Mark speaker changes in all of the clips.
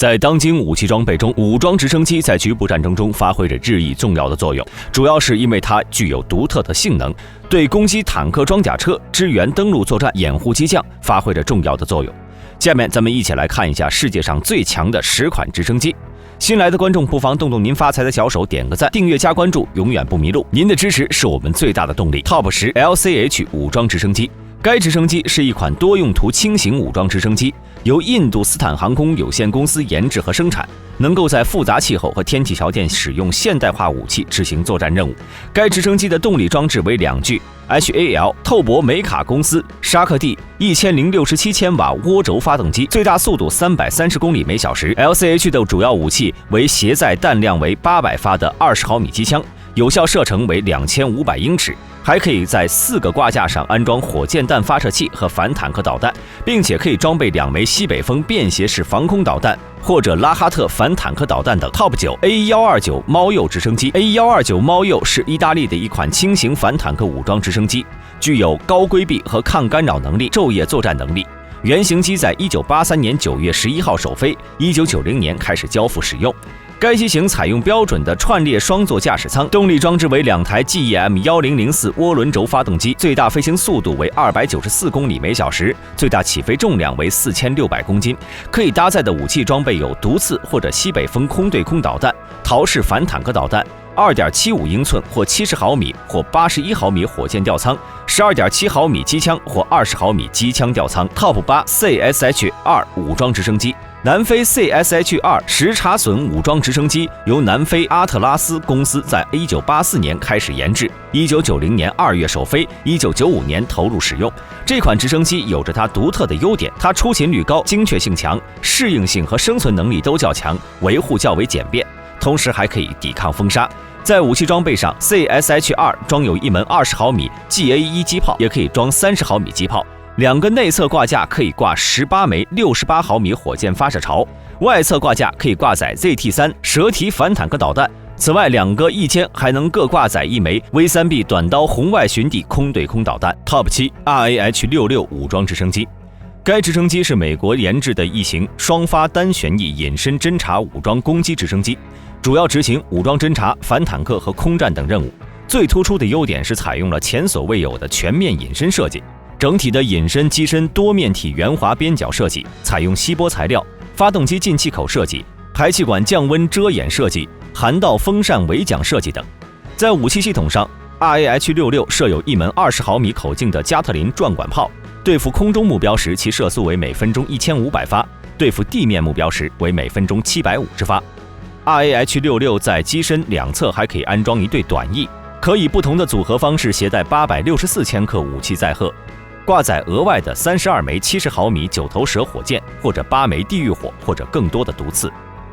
Speaker 1: 在当今武器装备中，武装直升机在局部战争中发挥着日益重要的作用，主要是因为它具有独特的性能，对攻击坦克装甲车、支援登陆作战、掩护机降发挥着重要的作用。下面咱们一起来看一下世界上最强的10款直升机。新来的观众不妨动动您发财的小手，点个赞、订阅加关注，永远不迷路。您的支持是我们最大的动力。Top 10 LCH 武装直升机。该直升机是一款多用途轻型武装直升机，由印度斯坦航空有限公司研制和生产，能够在复杂气候和天气条件使用现代化武器执行作战任务。该直升机的动力装置为2具 HAL 透博美卡公司沙克蒂1067千瓦涡轴发动机，最大速度330公里每小时。LCH 的主要武器为携载弹量为800发的20毫米机枪，有效射程为2500英尺。还可以在4个挂架上安装火箭弹发射器和反坦克导弹，并且可以装备2枚西北风便携式防空导弹或者拉哈特反坦克导弹等。Top 9 A129 猫鼬直升机。A129 猫鼬是意大利的一款轻型反坦克武装直升机，具有高规避和抗干扰能力、昼夜作战能力。原型机在1983年9月11号首飞，1990年开始交付使用。该机型采用标准的串列双座驾驶舱，动力装置为2台 GEM1004 涡轮轴发动机，最大飞行速度为294公里每小时，最大起飞重量为4600公斤。可以搭载的武器装备有毒刺或者西北风空对空导弹、陶式反坦克导弹、2.75英寸或70毫米或81毫米火箭吊舱、12.7毫米机枪或20毫米机枪吊舱。Top 8 CSH-2 武装直升机。南非 CSH-2 什查隼武装直升机由南非阿特拉斯公司在1984年开始研制，1990年2月首飞，1995年投入使用。这款直升机有着它独特的优点，它出勤率高、精确性强、适应性和生存能力都较强，维护较为简便，同时还可以抵抗风沙。在武器装备上 ，CSH-2 装有一门20毫米 GA1 机炮，也可以装30毫米机炮。2个内侧挂架可以挂18枚68毫米火箭发射槽，外侧挂架可以挂载 ZT3 蛇体反坦克导弹。此外，2个翼间还能各挂载1枚 V3B 短刀红外寻敌空对空导弹。Top 7 RAH-66 武装直升机。该直升机是美国研制的一型双发单旋翼隐身侦察武装攻击直升机，主要执行武装侦察、反坦克和空战等任务。最突出的优点是采用了前所未有的全面隐身设计。整体的隐身机身多面体圆滑边角设计，采用锡箔材料，发动机进气口设计，排气管降温遮掩设计，涵道风扇尾桨设计等。在武器系统上 ，RAH-66 设有一门20毫米口径的加特林转管炮，对付空中目标时其射速为每分钟1500发，对付地面目标时为每分钟750发。RAH-66 在机身两侧还可以安装一对短翼，可以不同的组合方式携带864千克武器载荷。挂载额外的32枚70毫米9头蛇火箭，或者8枚地狱火，或者更多的毒刺。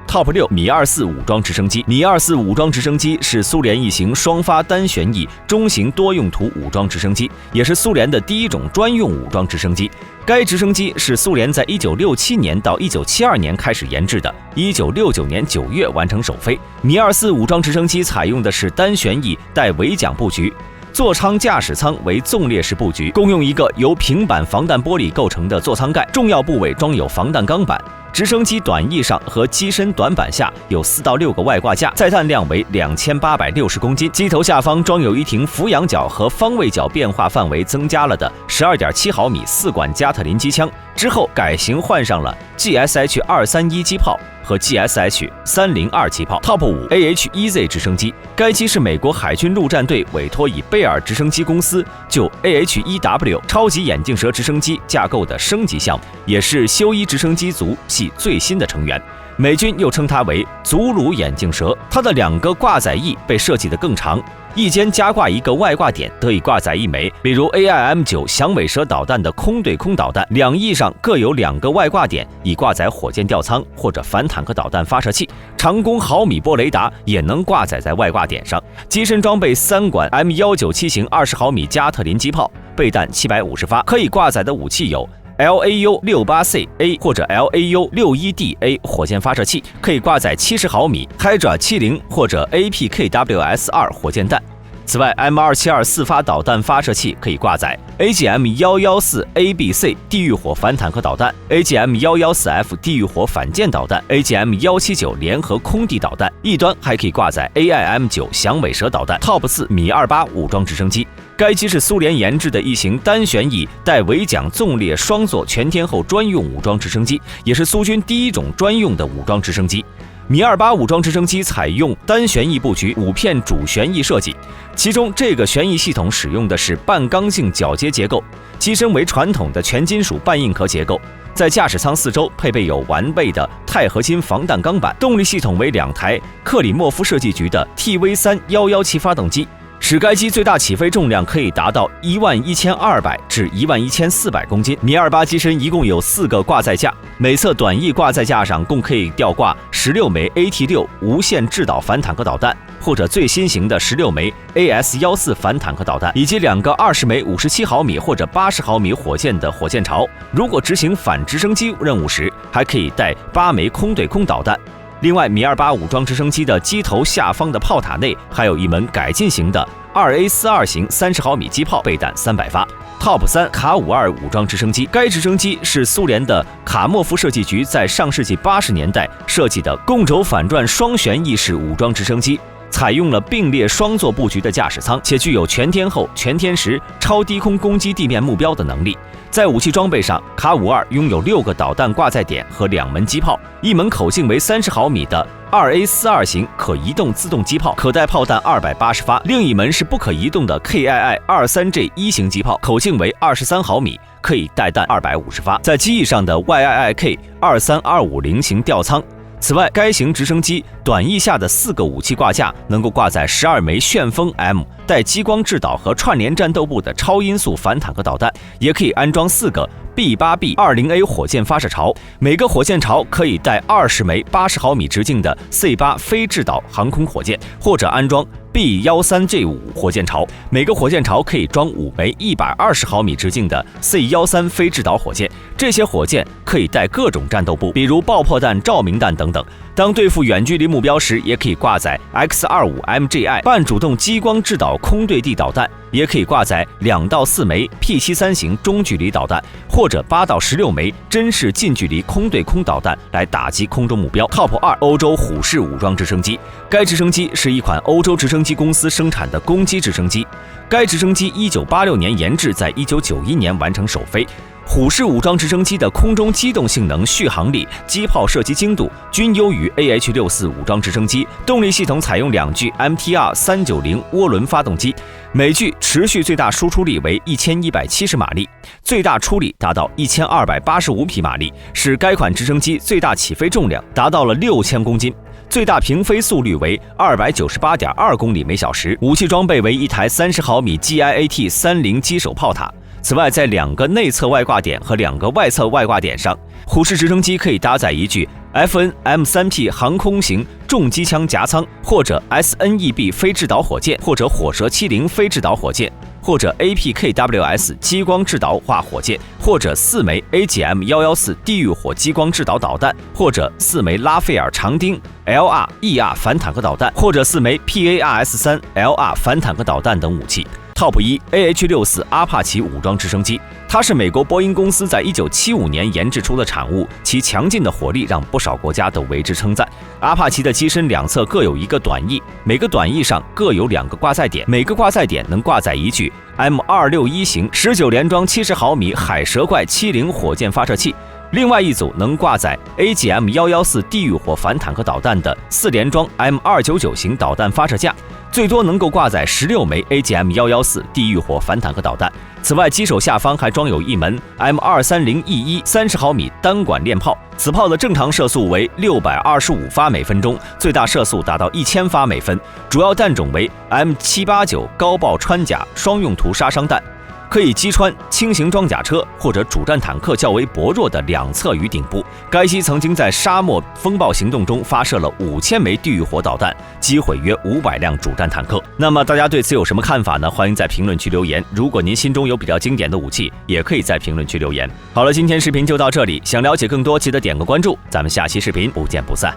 Speaker 1: Top 6 米24武装直升机。米24武装直升机是苏联一型双发单旋翼中型多用途武装直升机，也是苏联的第一种专用武装直升机。该直升机是苏联在1967年到1972年开始研制的，1969年9月完成首飞。米24武装直升机采用的是单旋翼带尾桨布局。座舱驾驶舱为纵列式布局，共用一个由平板防弹玻璃构成的座舱盖，重要部位装有防弹钢板。直升机短翼上和机身短板下有4到6个外挂架，载弹量为2860公斤。机头下方装有一挺俯仰角和方位角变化范围增加了的12.7毫米4管加特林机枪，之后改型换上了 GSH-231 机炮和 GSH-302 机炮。Top 5 AH-1Z 直升机。该机是美国海军陆战队委托以贝尔直升机公司就 AH-1W 超级眼镜蛇直升机架构的升级项目，也是修伊直升机族系最新的成员。美军又称它为祖鲁眼镜蛇。它的2个挂载翼被设计得更长，翼间加挂一个外挂点，得以挂载1枚比如 AIM-9 响尾蛇导弹的空对空导弹。2翼上各有2个外挂点，以挂载火箭吊舱或者反坦克导弹发射器。长弓毫米波雷达也能挂载在外挂点上。机身装备3管 M197型20毫米加特林机炮，备弹750发。可以挂载的武器有LAU-68CA 或者 LAU-61DA 火箭发射器，可以挂载70毫米 Hydra 70或者 APKWS-2 火箭弹。此外 M272 4发导弹发射器可以挂载 AGM-114ABC 地狱火反坦克导弹、AGM-114F 地狱火反舰导弹、AGM-179联合空地导弹，一端还可以挂载 AIM-9 响尾蛇导弹、Top 4米28武装直升机。该机是苏联研制的一型单旋翼带尾桨纵列双座全天候专用武装直升机，也是苏军第一种专用的武装直升机。米28武装直升机采用单旋翼布局5片主旋翼设计，其中这个旋翼系统使用的是半刚性铰接结构，机身为传统的全金属半硬壳结构，在驾驶舱四周配备有完备的钛合金防弹钢板，动力系统为2台克里莫夫设计局的 TV3-117发动机，使该机最大起飞重量可以达到11200至11400公斤。米28机身一共有4个挂载架，每侧短翼挂载架上共可以吊挂16枚 AT6 无限制导反坦克导弹，或者最新型的16枚 AS-14反坦克导弹，以及2个20枚57毫米或者80毫米火箭的火箭巢。如果执行反直升机任务时，还可以带8枚空对空导弹。另外，米28武装直升机的机头下方的炮塔内还有一门改进型的2A42型30毫米机炮，备弹300发。Top 3卡52武装直升机，该直升机是苏联的卡莫夫设计局在上世纪80年代设计的共轴反转双旋翼式武装直升机，采用了并列双座布局的驾驶舱，且具有全天候、全天时超低空攻击地面目标的能力。在武器装备上，卡52拥有6个导弹挂载点和2门机炮，一门口径为30毫米的2A42型可移动自动机炮，可带炮弹280发；另一门是不可移动的 KII-23J1 型机炮，口径为23毫米，可以带弹250发。在机翼上的 YIIK-23250型吊舱。此外，该型直升机短翼下的4个武器挂架能够挂载12枚旋风 M 带激光制导和串联战斗部的超音速反坦克导弹，也可以安装4个 B8B20A 火箭发射巢，每个火箭巢可以带20枚80毫米直径的 C8 非制导航空火箭，或者安装B13G5 火箭巢，每个火箭巢可以装5枚120毫米直径的 C13非制导火箭。这些火箭可以带各种战斗部，比如爆破弹、照明弹等等。当对付远距离目标时，也可以挂载 X25MGI 半主动激光制导空对地导弹，也可以挂载2到4枚 P73型中距离导弹，或者8到16枚真式近距离空对空导弹来打击空中目标。Top 2欧洲虎式武装直升机，该直升机是一款欧洲直升机公司生产的攻击直升机。该直升机1986年研制，在1991年完成首飞。虎式武装直升机的空中机动性能、续航力、机炮射击精度均优于 AH-64武装直升机。动力系统采用2具 MTR-390涡轮发动机，每具持续最大输出力为1170马力，最大出力达到1285匹马力，使该款直升机最大起飞重量达到了6000公斤。最大平飞速率为298.2公里每小时。武器装备为一台30毫米 GIAT-30机手炮塔。此外，在2个内侧外挂点和2个外侧外挂点上，虎式直升机可以搭载一具 FN-M3P 航空型重机枪夹舱，或者 SNEB 非制导火箭，或者火蛇70非制导火箭，或者 APKWS 激光制导化火箭，或者4枚 AGM-114 地狱火激光制导导弹，或者4枚拉斐尔长钉 LR、ER 反坦克导弹，或者4枚 PARS-3 LR 反坦克导弹等武器。Top 1 AH-64阿帕奇武装直升机，它是美国波音公司在1975年研制出的产物，其强劲的火力让不少国家都为之称赞。阿帕奇的机身2侧各有一个短翼，每个短翼上各有2个挂载点，每个挂载点能挂载一具 M261型19连装70毫米海蛇怪70火箭发射器。另外一组能挂载 AGM-114地狱火反坦克导弹的4连装 M299型导弹发射架，最多能够挂载16枚 AGM-114地狱火反坦克导弹。此外，机手下方还装有一门 M230E1 30毫米单管链炮，此炮的正常射速为625发每分钟，最大射速达到1000发每分。主要弹种为 M789高爆穿甲双用途杀伤弹，可以击穿轻型装甲车或者主战坦克较为薄弱的2侧与顶部。该机曾经在沙漠风暴行动中发射了5000枚地狱火导弹，击毁约500辆主战坦克。那么大家对此有什么看法呢？欢迎在评论区留言。如果您心中有比较经典的武器，也可以在评论区留言。好了，今天视频就到这里，想了解更多记得点个关注，咱们下期视频不见不散。